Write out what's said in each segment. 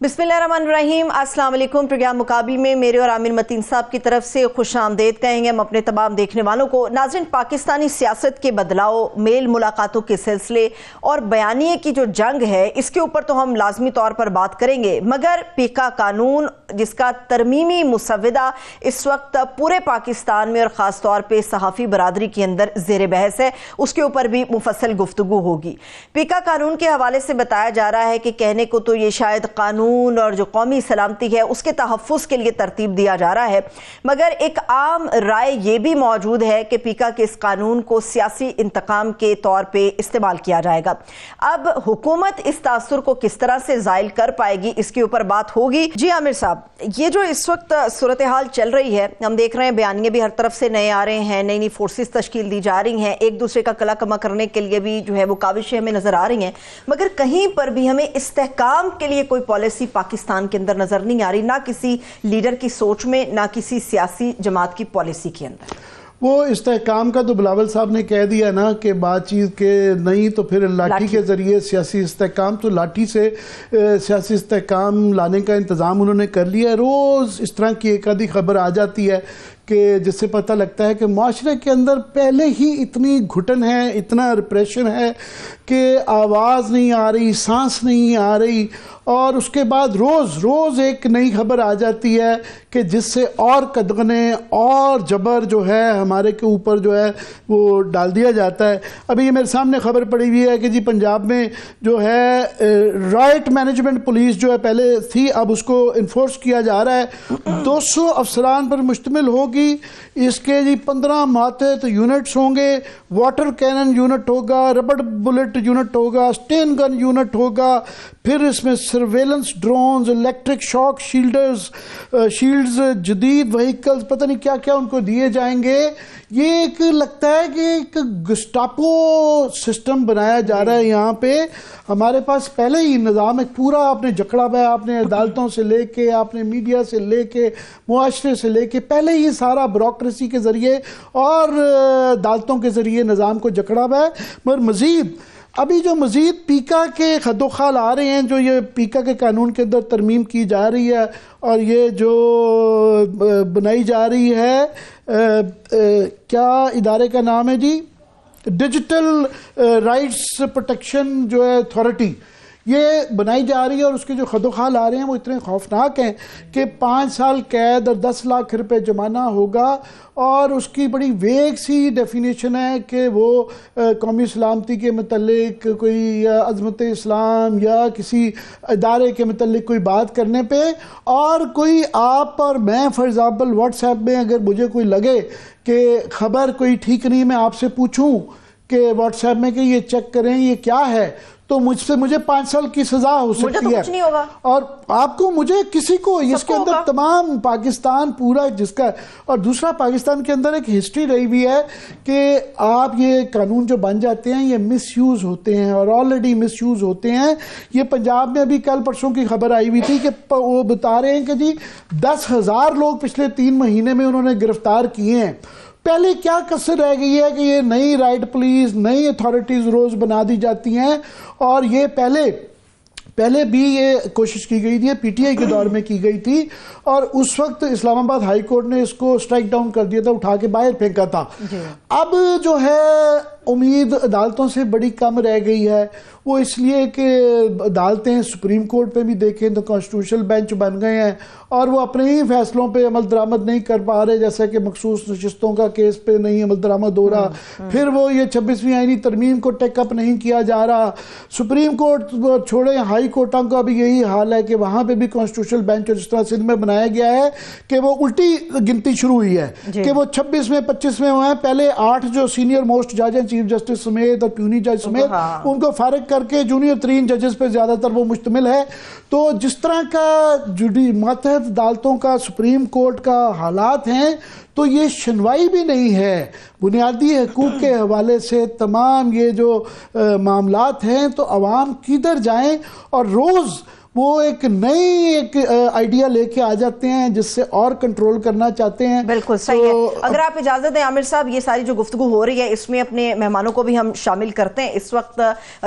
बिस्मिल्लाहिर्रहमानिर्रहीम। अस्सलाम वालेकुम। प्रोग्राम मुकाबले में मेरे और आमिर मतीन साहब की तरफ से खुश आमदेद कहेंगे हम अपने तमाम देखने वालों को। नाज़रीन, पाकिस्तानी सियासत के बदलाव, मेल मुलाकातों के सिलसिले और बयानिए की जो जंग है, इसके ऊपर तो हम लाजमी तौर पर बात करेंगे, मगर पीका कानून जिसका तरमीमी मुसव्वदा इस वक्त पूरे पाकिस्तान में और ख़ास तौर पर सहाफ़ी बरादरी के अंदर ज़ेर बहस है, उसके ऊपर भी मुफस्सल गुफ्तगू होगी। पीका कानून के हवाले से बताया जा रहा है कि कहने को तो ये शायद कानून और जो कौमी सलामती है उसके तहफ़्फ़ुज़ के लिए तरतीब दिया जा रहा है, मगर एक आम राय ये भी मौजूद है कि पीका के इस कानून को सियासी इंतकाम के तौर पे इस्तेमाल किया जाएगा। अब हुकूमत इस तासुर को किस तरह से ज़ाइल कर पाएगी, इसके ऊपर बात होगी। जी आमिर साहब, ये जो इस वक्त सूरत हाल चल रही है, हम देख रहे हैं बयानिए भी हर तरफ से नए आ रहे हैं, नई नई फोर्सेस तश्कील दी जा रही हैं, एक दूसरे का कला कमा करने के लिए भी जो है वो काविशें हमें नजर आ रही हैं, मगर कहीं पर भी हमें इस्तेहकाम के लिए कोई पॉलिसी पाकिस्तान के अंदर नजर नहीं आ रही, ना किसी लीडर की सोच में, ना किसी सियासी जमात की पॉलिसी के अंदर। वो इस्तेहकाम का तो बिलावल साहब ने कह दिया ना कि बातचीत के नहीं तो फिर लाठी के ज़रिए सियासी इस्तेहकाम, तो लाठी से सियासी इस्तेहकाम लाने का इंतज़ाम उन्होंने कर लिया। रोज़ इस तरह की एक आधी खबर आ जाती है कि जिससे पता लगता है कि माशरे के अंदर पहले ही इतनी घुटन है, इतना रिप्रेशन है कि आवाज़ नहीं आ रही, सांस नहीं आ रही, और उसके बाद रोज़ एक नई खबर आ जाती है कि जिससे और कदगने और जबर जो है हमारे के ऊपर जो है वो डाल दिया जाता है। अभी ये मेरे सामने खबर पड़ी हुई है कि जी पंजाब में जो है राइट मैनेजमेंट पुलिस जो है पहले थी, अब उसको इन्फोर्स किया जा रहा है। 200 अफसरान पर मुश्तमिल होगी। इसके जी 15 मातहत यूनिट्स होंगे, वाटर कैनन यूनिट होगा, रबड़ बुलेट यूनिट होगा, स्टेन गन यूनिट होगा, फिर इसमें surveillance drones, electric shock shields, जदीद व्हीकल्स, पता नहीं क्या क्या उनको दिए जाएंगे। ये एक लगता है कि एक गस्टापो सिस्टम बनाया जा रहा है यहाँ पे। हमारे पास पहले ही निज़ाम एक पूरा आपने जकड़ा हुआ है, आपने अदालतों से लेके, आपने मीडिया से लेके, मुआशरे से लेके, पहले ही सारा ब्यूरोक्रेसी के ज़रिए और अदालतों के ज़रिए निज़ाम को जकड़ा हुआ है। मगर मज़ीद अभी जो मज़ीद पीका के खदोखाल आ रहे हैं, जो ये पीका के कानून के अंदर तरमीम की जा रही है और ये जो बनाई जा रही है, क्या इदारे का नाम है जी, डिजिटल राइट्स प्रोटेक्शन जो है अथॉरिटी, ये बनाई जा रही है और उसके जो खदोखाल आ रहे हैं वो इतने खौफनाक हैं कि 5 साल कैद और 10 लाख रुपए जुर्माना होगा, और उसकी बड़ी वेग सी डेफिनेशन है कि वो कौमी सलामती के मतलब कोई अज़मत इस्लाम या किसी इदारे के मतलब कोई बात करने पे, और कोई आप और मैं फॉर एग्ज़ाम्पल व्हाट्सएप में अगर मुझे कोई लगे कि ख़बर कोई ठीक नहीं, मैं आपसे पूछूं कि व्हाट्सएप में कि ये चेक करें ये क्या है, तो मुझे 5 साल की सजा हो सकती है। कुछ नहीं होगा, और आपको, मुझे, किसी को, इसके अंदर तमाम पाकिस्तान पूरा जिसका, और दूसरा पाकिस्तान के अंदर एक हिस्ट्री रही हुई है कि आप ये कानून जो बन जाते हैं ये मिसयूज होते हैं और ऑलरेडी मिसयूज होते हैं। ये पंजाब में अभी कल परसों की खबर आई हुई थी कि वो बता रहे हैं कि जी 10,000 लोग पिछले 3 महीने में उन्होंने गिरफ्तार किए हैं। पहले क्या कसर रह गई है कि ये नई राइट पुलिस, नई अथॉरिटीज़ रोज़ बना दी जाती हैं, और ये पहले भी ये कोशिश की गई थी, पीटीआई के दौर में की गई थी, और उस वक्त इस्लामाबाद हाई कोर्ट ने इसको स्ट्राइक डाउन कर दिया था, उठा के बाहर फेंका था। अब जो है उम्मीद अदालतों से बड़ी कम रह गई है, वो इसलिए कि अदालतें सुप्रीम कोर्ट पे भी देखें तो कॉन्स्टिट्यूशनल बेंच बन गए हैं और वो अपने ही फैसलों पे अमल दरामद नहीं कर पा रहे, जैसे कि मखसूस नशिस्तों का केस पे नहीं अमल दरामद हो रहा, फिर वो ये 26वीं आईनी तरमीम को टेकअप नहीं किया जा रहा। सुप्रीम कोर्ट छोड़े, हाई कोर्टों का भी यही हाल है कि वहाँ पे भी कॉन्स्टिट्यूशनल बेंच जिस तरह सिंध में बनाया गया है कि वो उल्टी गिनती शुरू हुई है कि वो 26 में 25 में हुए हैं। पहले 8 जो सीनियर मोस्ट जज हैं, चीफ जस्टिस समेत और प्यूनी जज समेत, उनको फारिग करके जूनियर 3 जजेस पे ज्यादातर वो मुश्तमिल है। तो जिस तरह का मातहत अदालतों का, सुप्रीम कोर्ट का हालात हैं, तो ये सुनवाई भी नहीं है। बुनियादी हकूक़ के हवाले से तमाम ये जो मामलात हैं, तो अवाम किधर जाएं, और रोज़ वो एक नई आइडिया लेके आ जाते हैं जिससे और कंट्रोल करना चाहते हैं। बिल्कुल सही है। अगर आप इजाजत दें आमिर साहब, ये सारी जो गुफ्तगू हो रही है इसमें अपने मेहमानों को भी हम शामिल करते हैं। इस वक्त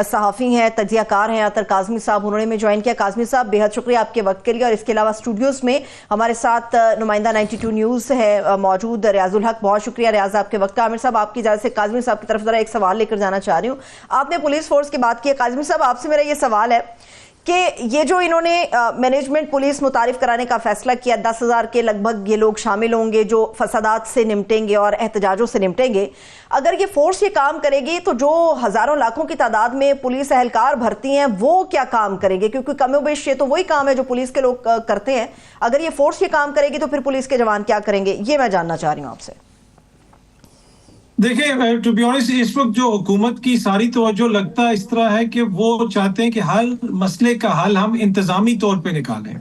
सहाफ़ी हैं, तजियाकार हैं अतर काज़मी साहब, उन्होंने में ज्वाइन किया। काज़मी साहब, बेहद शुक्रिया आपके वक्त के लिए। और इसके अलावा स्टूडियोज में हमारे साथ नुमाइंदा 92 न्यूज़ है मौजूद रियाजुल हक, बहुत शुक्रिया रियाज आपके वक्त का। आमिर साहब, आपकी इजाजत से काज़मी साहब की तरफ जरा एक सवाल लेकर जाना चाह रही हूँ। आपने पुलिस फोर्स की बात की है, काज़मी साहब आपसे मेरा ये सवाल है कि ये जो इन्होंने मैनेजमेंट पुलिस मुतारिफ कराने का फैसला किया, 10,000 के लगभग ये लोग शामिल होंगे जो फसादात से निपटेंगे और एहतजाजों से निपटेंगे। अगर ये फोर्स ये काम करेगी तो जो हजारों लाखों की तादाद में पुलिस एहलकार भर्ती हैं वो क्या काम करेंगे? क्योंकि कमोबेश ये तो वही काम है जो पुलिस के लोग करते हैं। अगर ये फोर्स ये काम करेगी तो फिर पुलिस के जवान क्या करेंगे, ये मैं जानना चाह रही हूँ आपसे। देखिए, टू बी ऑनेस्ट, इस वक्त जो हुकूमत की सारी तवज्जो लगता है इस तरह है कि वो चाहते हैं कि हर मसले का हल हम इंतजामी तौर पे निकालें।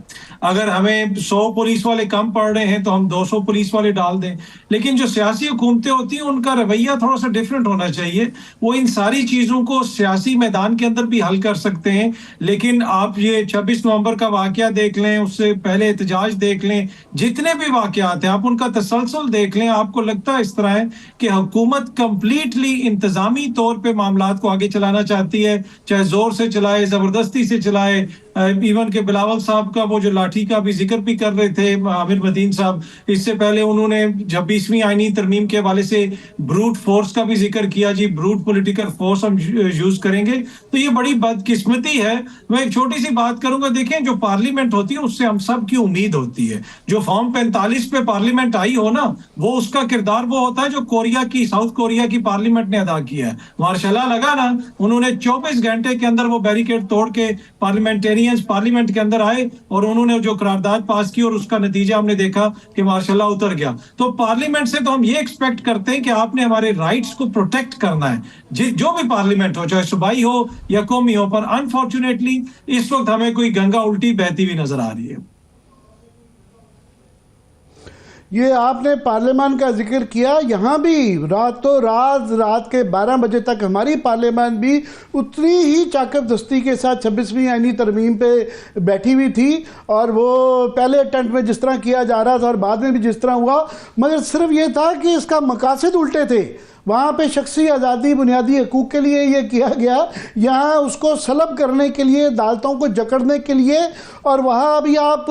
अगर हमें 100 पुलिस वाले कम पड़ रहे हैं तो हम 200 पुलिस वाले डाल दें। लेकिन जो सियासी हुकूमतें होती हैं उनका रवैया थोड़ा सा डिफरेंट होना चाहिए। वो इन सारी चीज़ों को सियासी मैदान के अंदर भी हल कर सकते हैं। लेकिन आप ये 26 नवंबर का वाकया देख लें, उससे पहले एहतजाज देख लें, जितने भी वाकयात हैं आप उनका तसलसल देख लें, आपको लगता है इस तरह है कि हुकूमत कंप्लीटली इंतजामी तौर पे मामलात को आगे चलाना चाहती है, चाहे जोर से चलाए, जबरदस्ती से चलाए। इवन के बिलावल साहब का वो जो लाठी का भी जिक्र भी कर रहे थे आमिर मतीन साहब, इससे पहले उन्होंने 26वीं आईनी तरमीम के हवाले से ब्रूट फोर्स का भी जिक्र किया। जी, ब्रूट पॉलिटिकल फोर्स हम यूज करेंगे, तो ये बड़ी बदकिस्मती है। मैं एक छोटी सी बात करूंगा। देखें, जो पार्लियामेंट होती है उससे हम सब की उम्मीद होती है। जो फॉर्म 45 पे पार्लियामेंट आई हो ना, वो उसका किरदार वो होता है जो साउथ कोरिया की पार्लियामेंट ने अदा किया है। मार्शाल्लाह लगा ना, उन्होंने 24 घंटे के अंदर वो बैरिकेड तोड़ के पार्लियामेंट के अंदर आए और उन्होंने जो करारदाद पास की और उसका नतीजा हमने देखा कि मार्शाल्लाह उतर गया। तो पार्लियामेंट से तो हम ये एक्सपेक्ट करते हैं कि आपने हमारे राइट्स को प्रोटेक्ट करना है, जो भी पार्लियामेंट हो, चाहे सूबाई हो या कौमी हो। पर अनफॉर्चुनेटली इस वक्त हमें कोई गंगा उल्टी बहती हुई नजर आ रही है। ये आपने पार्लियामान का जिक्र किया, यहाँ भी रात के 12 बजे तक हमारी पार्लियामान भी उतनी ही चाकरदस्ती के साथ 26वीं आईनी तरमीम पे बैठी हुई थी। और वो पहले अटेम्प्ट में जिस तरह किया जा रहा था और बाद में भी जिस तरह हुआ, मगर सिर्फ ये था कि इसका मकासद उल्टे थे। वहाँ पे शख्सी आज़ादी, बुनियादी हकूक़ के लिए ये किया गया, यहाँ उसको सलब करने के लिए, अदालतों को जकड़ने के लिए। और वहाँ अभी आप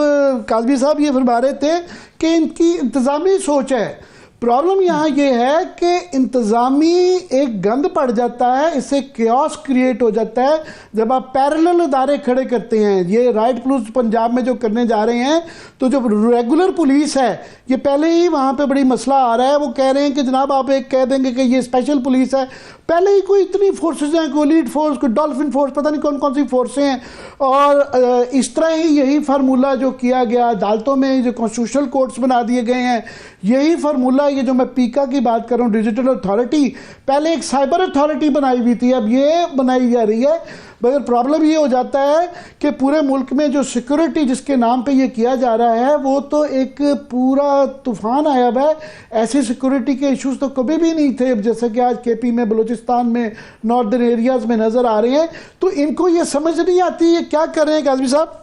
काज़मी साहब ये फरमा रहे थे कि इनकी इंतज़ामी सोच है। प्रॉब्लम यहाँ ये है कि इंतज़ामी एक गंद पड़ जाता है, इससे क्योस क्रिएट हो जाता है जब आप पैरेलल अदारे खड़े करते हैं। ये राइट पुलिस पंजाब में जो करने जा रहे हैं, तो जो रेगुलर पुलिस है, ये पहले ही वहाँ पे बड़ी मसला आ रहा है। वो कह रहे हैं कि जनाब आप एक कह देंगे कि ये स्पेशल पुलिस है, पहले ही कोई इतनी फोर्सेज हैं, कोई लीड फोर्स, कोई डॉल्फिन फोर्स, पता नहीं कौन कौन सी फोर्सें हैं। और इस तरह ही यही फार्मूला जो किया गया अदालतों में, जो कॉन्स्टिट्यूशनल कोर्ट्स बना दिए गए हैं, यही फार्मूला, ये जो मैं पीका की बात कर रहा हूँ, डिजिटल अथॉरिटी, पहले एक साइबर अथॉरिटी बनाई हुई थी, अब ये बनाई जा रही है। मगर प्रॉब्लम ये हो जाता है कि पूरे मुल्क में जो सिक्योरिटी जिसके नाम पे ये किया जा रहा है, वो तो एक पूरा तूफान आया हुआ है। ऐसे सिक्योरिटी के इश्यूज तो कभी भी नहीं थे जैसे कि आज केपी में, बलूचिस्तान में, नॉर्दर्न एरियाज में नज़र आ रहे हैं। तो इनको ये समझ नहीं आती ये क्या कर रहे हैं काज़मी साहब।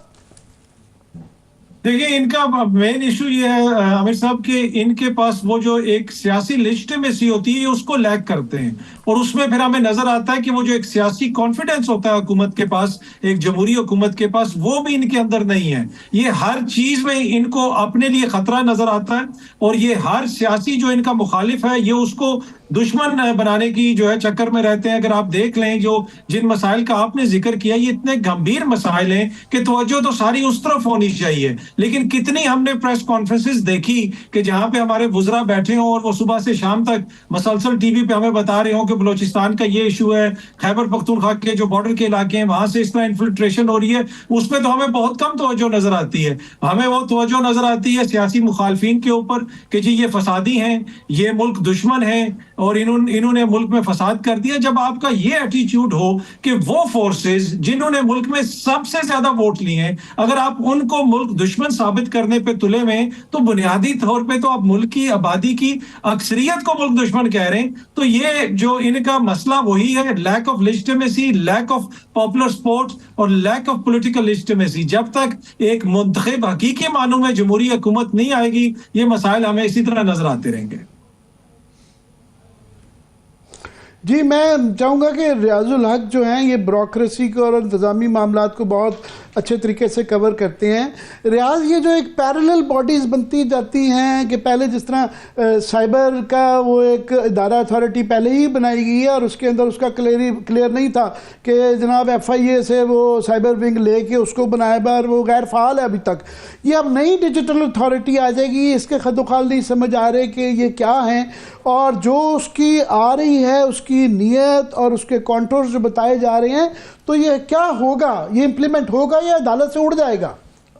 देखिए, इनका मेन इशू ये है आमिर साहब कि इनके पास वो जो एक सियासी लेजिटिमेसी होती है उसको लैक करते हैं। और उसमें फिर हमें नजर आता है कि वो जो एक सियासी कॉन्फिडेंस होता है हुकूमत के पास, एक जमहूरी हुकूमत के पास, वो भी इनके अंदर नहीं है। ये हर चीज में इनको अपने लिए खतरा नजर आता है और ये हर सियासी जो इनका मुखालिफ है ये उसको दुश्मन बनाने की जो है चक्कर में रहते हैं। अगर आप देख लें जो जिन मसाइल का आपने जिक्र किया, ये इतने गंभीर मसाइल हैं कि तवज्जो तो सारी उस तरफ होनी चाहिए। लेकिन कितनी हमने प्रेस कॉन्फ्रेंसेस देखी कि जहां पे हमारे वुज़रा बैठे हों और वो सुबह से शाम तक मसलसल टीवी पे हमें बता रहे हो कि बलूचिस्तान का ये इशू है, खैबर पख्तूनख्वा के जो बॉर्डर के इलाके हैं वहां से इस तरह इन्फिल्ट्रेशन हो रही है, उसमें तो हमें बहुत कम तवज्जो नजर आती है। हमें वो तवज्जो नजर आती है सियासी मुखालफिन के ऊपर कि जी ये फसादी हैं, ये मुल्क दुश्मन है और इन्होंने मुल्क में फसाद कर दिया। जब आपका ये एटीट्यूड हो कि वो फोर्सेस जिन्होंने मुल्क में सबसे ज्यादा वोट लिए हैं, अगर आप उनको मुल्क दुश्मन साबित करने पे तुले में, तो बुनियादी तौर पे तो आप मुल्क की आबादी की अक्सरियत को मुल्क दुश्मन कह रहे हैं। तो ये जो इनका मसला वही है, lack of legitimacy, lack of popular support और लैक ऑफ पॉलिटिकल लेजिटिमेसी। जब तक एक मुंतखब हकीकी मानों में जमहूरी हुकूमत नहीं आएगी, ये मसाइल हमें इसी तरह नजर आते रहेंगे। जी, मैं चाहूँगा कि रियाजुल हक जो हैं ये ब्यूरोक्रेसी को और इंतज़ामी मामलात को बहुत अच्छे तरीके से कवर करते हैं। रियाज, ये जो एक पैरेलल बॉडीज़ बनती जाती हैं कि पहले जिस तरह साइबर का वो एक इदारा अथॉरिटी पहले ही बनाई गई है और उसके अंदर उसका क्लियर नहीं था कि जनाब FIA से वो साइबर विंग लेके उसको बनाया बार वो गैर फ़ाल है अभी तक। ये अब नई डिजिटल अथॉरिटी आ जाएगी, इसके खदोखाल नहीं समझ आ रहे कि ये क्या हैं, और जो उसकी आ रही है उसकी नीयत और उसके कॉन्टोर्स जो बताए जा रहे हैं, तो ये क्या होगा? ये इम्प्लीमेंट होगा या अदालत से उड़ जाएगा?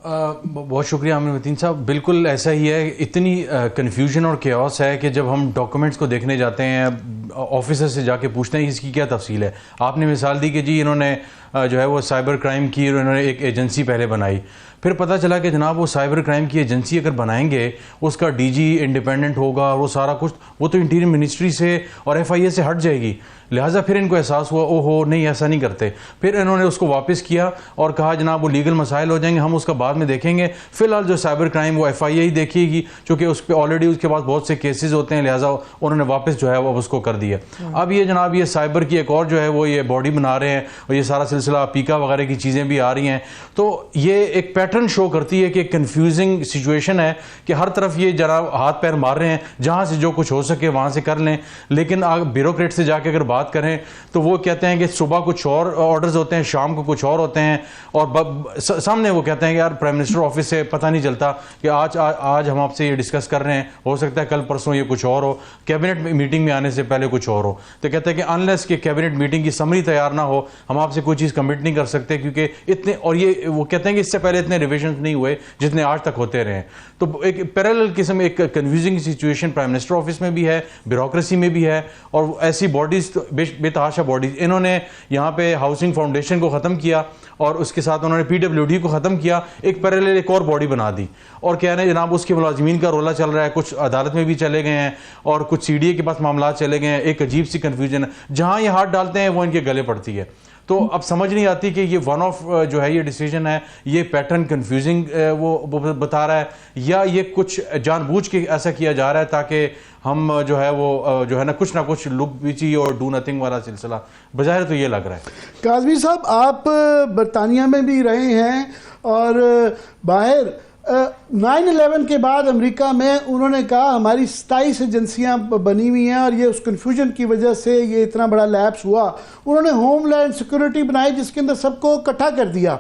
बहुत शुक्रिया आमिर मतीन साहब। बिल्कुल ऐसा ही है। इतनी कन्फ्यूजन और केओस है कि जब हम डॉक्यूमेंट्स को देखने जाते हैं, ऑफिसर से जाके पूछते हैं इसकी क्या तफसील है। आपने मिसाल दी कि जी इन्होंने जो है वो साइबर क्राइम की और इन्होंने एक एजेंसी पहले बनाई, फिर पता चला कि जनाब वो साइबर क्राइम की एजेंसी अगर बनाएंगे उसका DG इंडिपेंडेंट होगा, वो सारा कुछ वो तो इंटीरियर मिनिस्ट्री से और FIA से हट जाएगी। लिहाजा फिर इनको एहसास हुआ ओहो नहीं ऐसा नहीं करते। फिर इन्होंने उसको वापस किया और कहा जनाब वो लीगल मसाइल हो जाएंगे, हम उसका बाद में देखेंगे, फ़िलहाल जो साइबर क्राइम वो FIA ही देखेगी, चूँकि उस पर ऑलरेडी उसके पास बहुत से केसेस होते हैं, लिहाजा उन्होंने वापस जो है वो उसको कर दिया। अब ये जनाब ये साइबर की एक और जो है वो ये बॉडी बना रहे हैं और ये सारा सिलसिला पीका वगैरह की चीज़ें भी आ रही हैं। तो ये एक पैटर्न शो करती है कि कंफ्यूजिंग सिचुएशन है कि हर तरफ ये जरा हाथ पैर मार रहे हैं, जहाँ से जो कुछ हो सके वहाँ से कर लें। लेकिन ब्यूरोक्रेट से जाके अगर बात करें तो वो कहते हैं कि सुबह कुछ और ऑर्डर्स होते हैं, शाम को कुछ और होते हैं, और सामने वो कहते हैं कि यार प्राइम मिनिस्टर ऑफिस से पता नहीं चलता कि आज हम आपसे ये डिस्कस कर रहे हैं, हो सकता है कल परसों ये कुछ और हो, कैबिनेट मीटिंग में आने से पहले कुछ और हो। तो कहते हैं कि अनलेस कि कैबिनेट मीटिंग की समरी तैयार ना हो हम आपसे कोई चीज़ कमिट नहीं कर सकते, क्योंकि इतने, और ये वो कहते हैं कि इससे पहले इतने रिविजन नहीं हुए जितने आज तक होते रहे। तो एक पैरेलल किस्म, एक confusing situation prime minister office में भी है, ब्यूरोक्रेसी में भी है, और ऐसी बॉडीज बेतहाशा बॉडीज। इन्होंने यहाँ पे हाउसिंग फाउंडेशन को ख़त्म किया और उसके साथ उन्होंने PWD को ख़त्म किया, एक पैरेलल एक और बॉडी बना दी, और कह रहे हैं जनाब उसके मुलाजिमीन का रोला चल रहा है, कुछ अदालत में भी चले गए हैं और कुछ CDA के पास मामला चले गए हैं। एक अजीब सी कन्फ्यूजन है, जहाँ ये हाथ डालते हैं वो इनके गले पड़ती है। तो अब समझ नहीं आती कि ये वन ऑफ जो है ये डिसीजन है, ये पैटर्न कंफ्यूजिंग वो बता रहा है, या ये कुछ जानबूझ के ऐसा किया जा रहा है ताकि हम जो है वो जो है ना कुछ लुक बीची और डू नथिंग वाला सिलसिला। बजाय तो ये लग रहा है। काज़मी साहब, आप बरतानिया में भी रहे हैं और बाहर 9/11 के बाद अमेरिका में उन्होंने कहा हमारी 27 एजेंसियां बनी हुई हैं और ये उस कन्फ्यूजन की वजह से ये इतना बड़ा लैप्स हुआ। उन्होंने होमलैंड सिक्योरिटी बनाई जिसके अंदर सबको इकट्ठा कर दिया,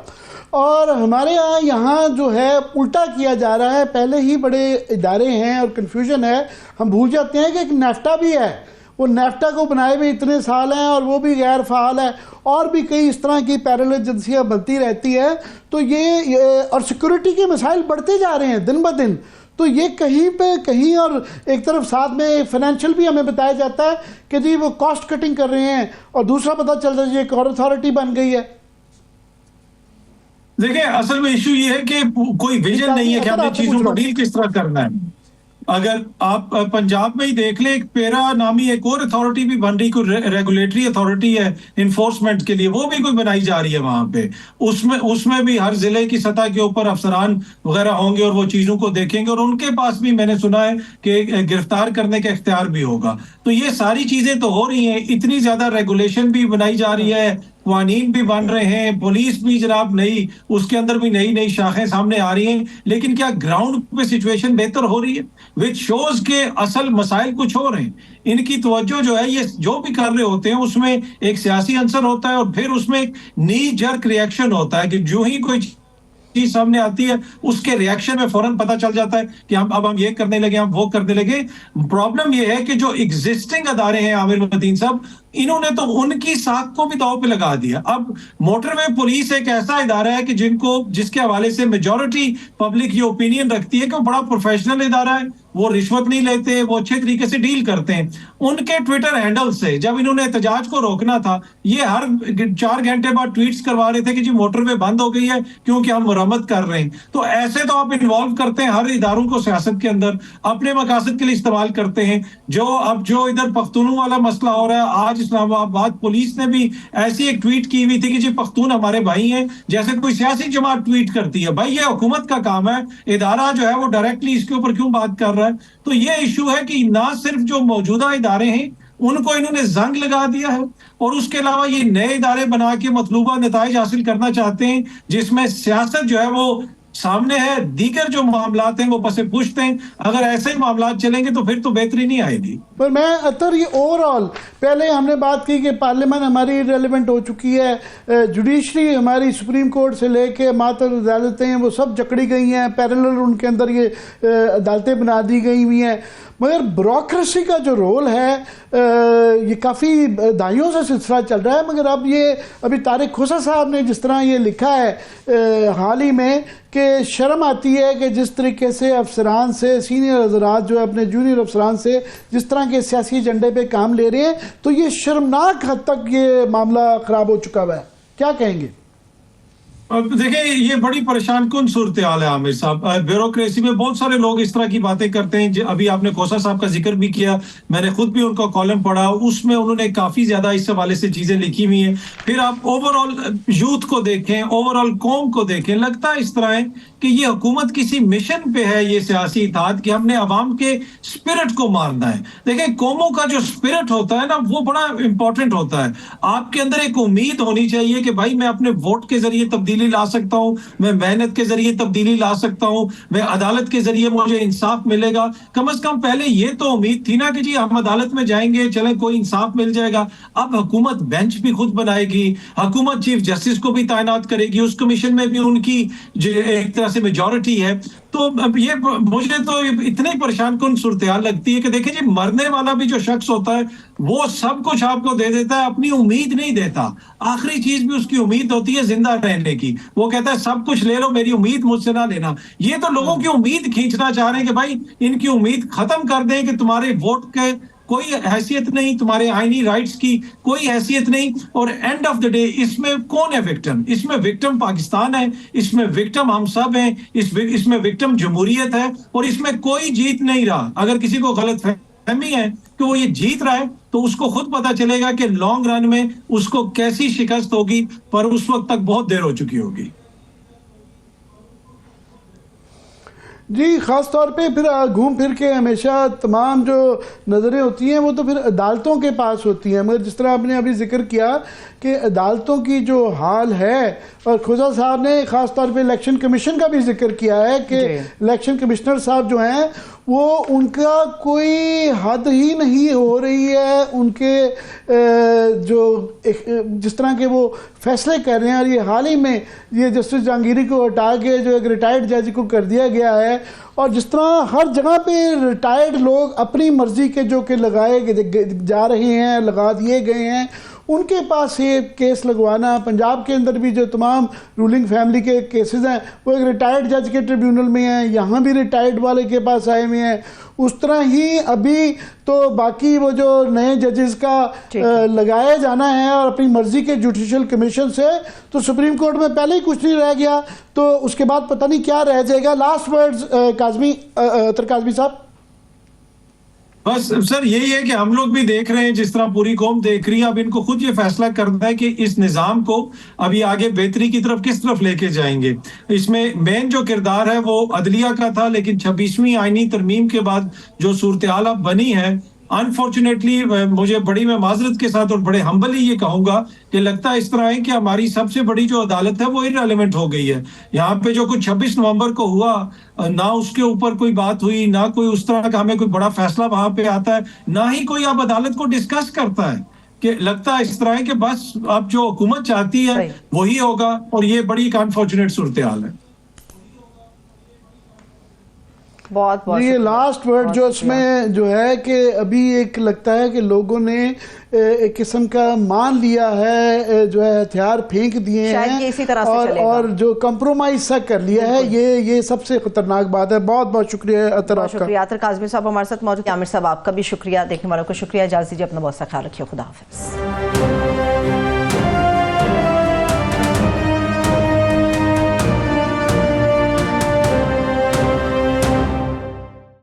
और हमारे यहाँ जो है उल्टा किया जा रहा है। पहले ही बड़े इदारे हैं और कन्फ्यूजन है, हम भूल जाते हैं कि एक नेफ्टा भी है, वो नेफ्टा को बनाए हुए इतने साल हैं और वो भी गैर फ़ाल है, और भी कई इस तरह की पैरेलल एजेंसियाँ बनती रहती है। तो ये और सिक्योरिटी के मसाइल बढ़ते जा रहे हैं दिन ब दिन। तो ये कहीं पे कहीं, और एक तरफ साथ में फाइनेंशियल भी हमें बताया जाता है कि जी वो कॉस्ट कटिंग कर रहे हैं, और दूसरा पता चलता है जी एक और अथॉरिटी बन गई है। देखिए, असल में इशू ये है कि कोई विजन नहीं है कि हमने चीजों को डील किस तरह करना है। अगर आप पंजाब में ही देख ले, एक पेरा नामी एक और अथॉरिटी भी बन रही, कोई रेगुलेटरी अथॉरिटी है इन्फोर्समेंट के लिए, वो भी कोई बनाई जा रही है वहां पे। उसमें भी हर जिले की सतह के ऊपर अफसरान वगैरह होंगे और वो चीजों को देखेंगे, और उनके पास भी मैंने सुना है कि गिरफ्तार करने का इख्तियार भी होगा। तो ये सारी चीजें तो हो रही हैं, इतनी ज्यादा रेगुलेशन भी बनाई जा रही है, कानून भी बन रहे हैं, पुलिस भी जनाब नई, उसके अंदर भी नई नई शाखें सामने आ रही हैं। लेकिन क्या ग्राउंड पे सिचुएशन बेहतर हो रही है? विच शोज के असल मसाइल कुछ हो रहे हैं। इनकी तवज्जो जो है, ये जो भी कर रहे होते हैं उसमें एक सियासी आंसर होता है और फिर उसमें एक नी जर्क रिएक्शन होता है कि जो ही कोई चीज सामने आती है उसके रिएक्शन में फौरन पता चल जाता है कि हम ये करने लगे, हम वो करने लगे। प्रॉब्लम ये है कि जो एग्जिस्टिंग अदारे हैं आमिर मतीन साहब, इन्होंने तो उनकी साख को भी दांव पे लगा दिया। अब मोटरवे पुलिस एक ऐसा इदारा है कि जिसके हवाले से मेजॉरिटी पब्लिक ये ओपिनियन रखती है कि वो बड़ा प्रोफेशनल इदारा है, वो रिश्वत नहीं लेते, वो अच्छे तरीके से डील करते हैं। उनके ट्विटर हैंडल से जब इन्होंने एहतजाज को रोकना था, ये हर 4 घंटे बाद ट्वीट्स करवा रहे थे कि जी मोटरवे बंद हो गई है क्योंकि हम मरम्मत कर रहे हैं। तो ऐसे तो आप इन्वॉल्व करते हैं हर इदारों को सियासत के अंदर, अपने मकासद के लिए इस्तेमाल करते हैं। जो इधर पख्तूनों वाला मसला हो रहा है, आज इस्लामाबाद पुलिस ने भी ऐसी एक ट्वीट की हुई थी कि जी पख्तून हमारे भाई हैं, जैसे कोई सियासी जमात ट्वीट करती है। भाई ये हुकूमत का काम है, इदारा जो है वो डायरेक्टली इसके ऊपर क्यों बात कर रहा है? तो ये इशू है कि ना सिर्फ जो मौजूदा इदारे हैं उनको इन्होंने जंग लगा दिया है, और उसके अलावा ये नए इदारे बना के मतलूबा नताइज हासिल करना चाहते हैं जिसमें सियासत जो है वो सामने है, दीगर जो मामलात हैं वो पसे पुश्त हैं। अगर ऐसे ही मामलात चलेंगे तो फिर तो बेहतरी नहीं आएगी। पर मैं अतर ये ओवरऑल, पहले हमने बात की कि पार्लियामेंट हमारी रेलिवेंट हो चुकी है, जुडिशरी हमारी सुप्रीम कोर्ट से लेके मातर अदालतें वो सब जकड़ी गई हैं, पैरेलल उनके अंदर ये अदालतें बना दी गई हुई हैं, मगर ब्यूरोक्रेसी का जो रोल है ये काफ़ी दाइयों से सिलसिला चल रहा है। मगर अब ये अभी तारिक खोसा साहब ने जिस तरह ये लिखा है हाल ही में कि शर्म आती है कि जिस तरीके से अफसरान से सीनियर हजरात जो है अपने जूनियर अफसरान से जिस तरह के सियासी एजेंडे पे काम ले रहे हैं, तो ये शर्मनाक हद तक ये मामला ख़राब हो चुका हुआ है। क्या कहेंगे? अब देखिए ये बड़ी परेशान कुन सूरत हाल है आमिर साहब। ब्यूरोक्रेसी में बहुत सारे लोग इस तरह की बातें करते हैं। अभी आपने खोसा साहब का जिक्र भी किया, मैंने खुद भी उनका कॉलम पढ़ा, उसमें उन्होंने काफी ज्यादा इस हवाले से चीजें लिखी हुई हैं। फिर आप ओवरऑल यूथ को देखें, ओवरऑल कौम को देखें, लगता है इस तरह है कि ये हुकूमत किसी मिशन पे है, ये सियासी इत्तेहाद कि हमने अवाम के स्पिरिट को मारना है। देखिए कौमों का जो स्पिरिट होता है ना वो बड़ा इंपॉर्टेंट होता है। आपके अंदर एक उम्मीद होनी चाहिए कि भाई मैं अपने वोट के जरिए तब्दीली ला सकता हूं, मैं मेहनत के जरिए तब्दीली ला सकता हूं, मैं अदालत के जरिए मुझे इंसाफ मिलेगा। कम से कम पहले ये तो उम्मीद थी ना कि जी हम अदालत में जाएंगे, चले कोई इंसाफ मिल जाएगा। अब हुकूमत बेंच भी खुद बनाएगी, हुकूमत चीफ जस्टिस को भी तैनात करेगी, उस कमीशन में भी उनकी एक तरह से मेजॉरिटी है। तो अब ये मुझे तो इतनी परेशान कुन सूरत हाल लगती है कि देखिए जी मरने वाला भी जो शख्स होता है वो सब कुछ आपको दे देता है, अपनी उम्मीद नहीं देता। आखिरी चीज भी उसकी उम्मीद होती है जिंदा रहने की। वो कहता है सब कुछ ले लो, मेरी उम्मीद मुझसे ना लेना। ये तो लोगों की उम्मीद खींचना चाह रहे हैं कि भाई इनकी उम्मीद खत्म कर दें कि तुम्हारे वोट के कोई हैसियत नहीं, तुम्हारे आईनी राइट्स की कोई हैसियत नहीं। और एंड ऑफ द डे इसमें कौन है विक्टिम? इसमें विक्टिम पाकिस्तान है, इसमें विक्टिम हम सब हैं, इसमें विक्टिम जमहूरियत है, और इसमें कोई जीत नहीं रहा। अगर किसी को गलत फहमी है कि वो ये जीत रहा है तो उसको खुद पता चलेगा कि लॉन्ग रन में उसको कैसी शिकस्त होगी, पर उस वक्त तक बहुत देर हो चुकी होगी। जी, ख़ास तौर पे फिर घूम फिर के हमेशा तमाम जो नज़रें होती हैं वो तो फिर अदालतों के पास होती हैं। मगर जिस तरह आपने अभी जिक्र किया कि अदालतों की जो हाल है, और खोसा साहब ने ख़ास तौर पे इलेक्शन कमीशन का भी जिक्र किया है कि इलेक्शन कमिश्नर साहब जो हैं वो उनका कोई हद ही नहीं हो रही है, उनके जो जिस तरह के वो फैसले कर रहे हैं। और ये हाल ही में ये जस्टिस जहांगीरी को हटा के जो एक रिटायर्ड जज को कर दिया गया है, और जिस तरह हर जगह पे रिटायर्ड लोग अपनी मर्जी के जो कि लगाए जा रहे हैं, लगा दिए गए हैं, उनके पास ये केस लगवाना। पंजाब के अंदर भी जो तमाम रूलिंग फैमिली के केसेस हैं वो एक रिटायर्ड जज के ट्रिब्यूनल में हैं, यहाँ भी रिटायर्ड वाले के पास आए हुए हैं। उस तरह ही अभी तो बाकी वो जो नए जजेस का लगाया जाना है और अपनी मर्जी के जुडिशल कमीशन से, तो सुप्रीम कोर्ट में पहले ही कुछ नहीं रह गया, तो उसके बाद पता नहीं क्या रह जाएगा। लास्ट वर्ड्स काज़मी साहब। बस सर यही है कि हम लोग भी देख रहे हैं जिस तरह पूरी कौम देख रही है। अब इनको खुद ये फैसला करना है कि इस निजाम को अभी आगे बेहतरी की तरफ किस तरफ लेके जाएंगे। इसमें मेन जो किरदार है वो अदलिया का था, लेकिन 26वीं आईनी तरमीम के बाद जो सूरत हाल अब बनी है, अनफॉर्चुनेटली मुझे बड़ी मैं माजरत के साथ और बड़े हम्बली ये कहूंगा कि लगता है इस तरह है कि हमारी सबसे बड़ी जो अदालत है वो इररिलेवेंट हो गई है। यहाँ पे जो कुछ 26 नवंबर को हुआ, ना उसके ऊपर कोई बात हुई, ना कोई उस तरह का हमें कोई बड़ा फैसला वहां पे आता है, ना ही कोई अब अदालत को डिस्कस करता है। कि लगता है इस तरह है कि बस अब जो हुकूमत चाहती है वही होगा, और ये बड़ी एक अनफॉर्चुनेट सूरत हाल है। बहुत बहुत ये लास्ट वर्ड जो इसमें जो है कि अभी एक लगता है कि लोगों ने एक किस्म का मान लिया है, जो है हथियार फेंक दिए हैं इसी तरह से और जो कंप्रोमाइज सा कर लिया है, ये सबसे खतरनाक बात है। बहुत बहुत शुक्रिया अतर आपका। शुक्रिया अतर काज़मी साहब हमारे साथ मौजूद। आमिर साहब आपका भी शुक्रिया, देखने वालों को शुक्रिया। इजाज़त दीजिए, अपना बहुत सा ख्याल रखिए, खुदा हाफिज़।